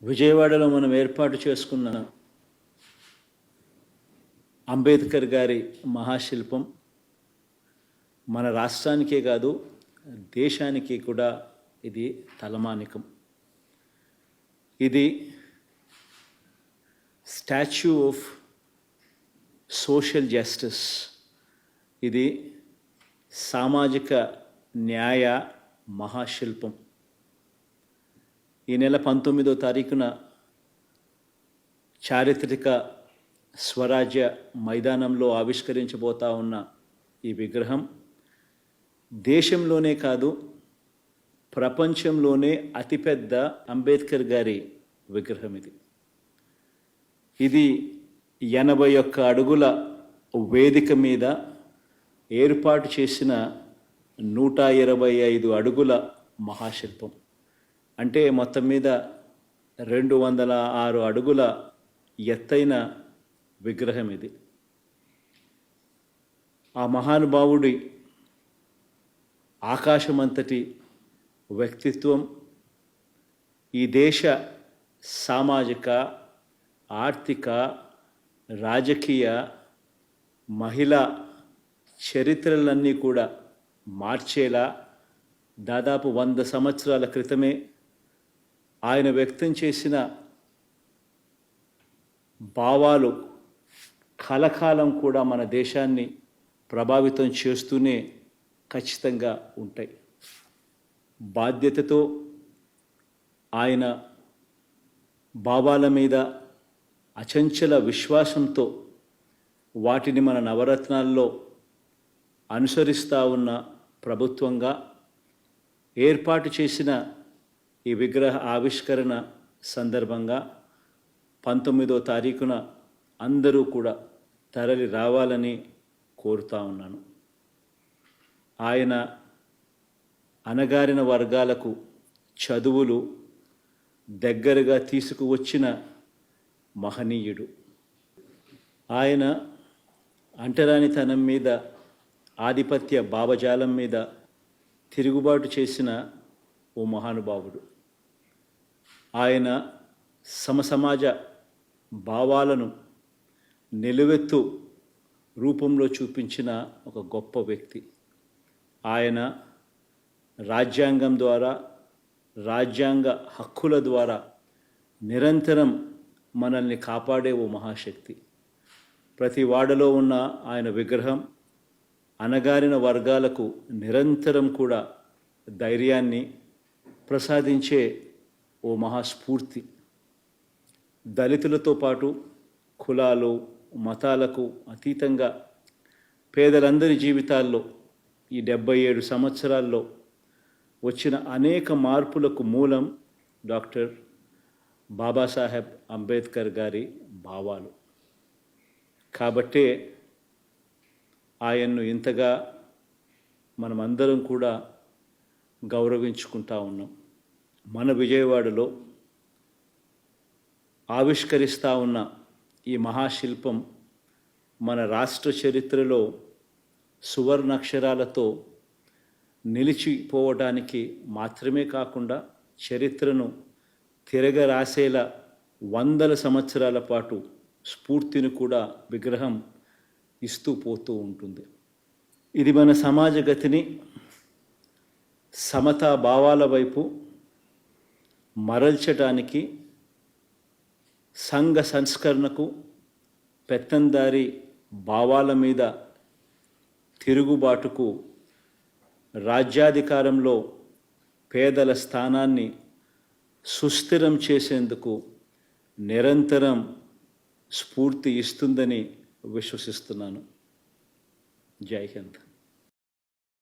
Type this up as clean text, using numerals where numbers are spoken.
విజయవాడలో మనం ఏర్పాటు చేసుకున్న అంబేద్కర్ గారి మహాశిల్పం మన రాష్ట్రానికే కాదు దేశానికి కూడా ఇది తలమానికం. ఇది స్టాచ్యూ ఆఫ్ సోషల్ జస్టిస్, ఇది సామాజిక న్యాయ మహాశిల్పం. ఈ నెల 19వ తారీఖున చారిత్రక స్వరాజ్య మైదానంలో ఆవిష్కరించబోతా ఉన్న ఈ విగ్రహం దేశంలోనే కాదు ప్రపంచంలోనే అతిపెద్ద అంబేద్కర్ గారి విగ్రహం. ఇది 81 అడుగుల వేదిక మీద ఏర్పాటు చేసిన 125 అడుగుల మహాశిల్పం. అంటే మొత్తం మీద 206 అడుగుల ఎత్తైన విగ్రహం ఇది. ఆ మహానుభావుడి ఆకాశమంతటి వ్యక్తిత్వం ఈ దేశ సామాజిక, ఆర్థిక, రాజకీయ, మహిళా చరిత్రలన్నీ కూడా మార్చేలా దాదాపు 100 సంవత్సరాల క్రితమే ఆయన వ్యక్తం చేసిన భావాలు కలకాలం కూడా మన దేశాన్ని ప్రభావితం చేస్తూనే ఖచ్చితంగా ఉంటాయి. బాధ్యతతో ఆయన భావాల మీద అచంచల విశ్వాసంతో వాటిని మన నవరత్నాల్లో అనుసరిస్తూ ఉన్న ప్రభుత్వంగా ఏర్పాటు చేసిన ఈ విగ్రహ ఆవిష్కరణ సందర్భంగా 19వ తారీఖున అందరూ కూడా తరలి రావాలని కోరుతా ఉన్నాను. ఆయన అణగారిన వర్గాలకు చదువులు దగ్గరగా తీసుకువచ్చిన మహనీయుడు. ఆయన అంటరానితనం మీద, ఆధిపత్య భావజాలం మీద తిరుగుబాటు చేసిన ఓ మహానుభావుడు. ఆయన సమసమాజ భావాలను నిలువెత్తు రూపంలో చూపించిన ఒక గొప్ప వ్యక్తి. ఆయన రాజ్యాంగం ద్వారా, రాజ్యాంగ హక్కుల ద్వారా నిరంతరం మనల్ని కాపాడే ఓ మహాశక్తి. ప్రతి వాడలో ఉన్న ఆయన విగ్రహం అణగారిన వర్గాలకు నిరంతరం కూడా ధైర్యాన్ని ప్రసాదించే ఓ మహాస్ఫూర్తి. దళితులతో పాటు కులాలు, మతాలకు అతీతంగా పేదలందరి జీవితాల్లో ఈ 77 సంవత్సరాల్లో వచ్చిన అనేక మార్పులకు మూలం డాక్టర్ బాబాసాహెబ్ అంబేద్కర్ గారి భావాలు. కాబట్టే ఆయన్ను ఇంతగా మనమందరం కూడా గౌరవించుకుంటా ఉన్నాం. మన విజయవాడలో ఆవిష్కరిస్తూ ఉన్న ఈ మహాశిల్పం మన రాష్ట్ర చరిత్రలో సువర్ణాక్షరాలతో నిలిచిపోవడానికి మాత్రమే కాకుండా చరిత్రను తిరగరాసేలా 100 సంవత్సరాల పాటు స్ఫూర్తిని కూడా విగ్రహం ఇస్తూ పోతూ ఉంటుంది. ఇది మన సమాజ గతిని సమతా భావాల వైపు మరల్చడానికి, సంఘ సంస్కరణకు, పెత్తందారి భావాల మీద తిరుగుబాటుకు, రాజ్యాధికారంలో పేదల స్థానాన్ని సుస్థిరం చేసేందుకు నిరంతరం స్ఫూర్తి ఇస్తుందని విశ్వసిస్తున్నాను. జై హింద్.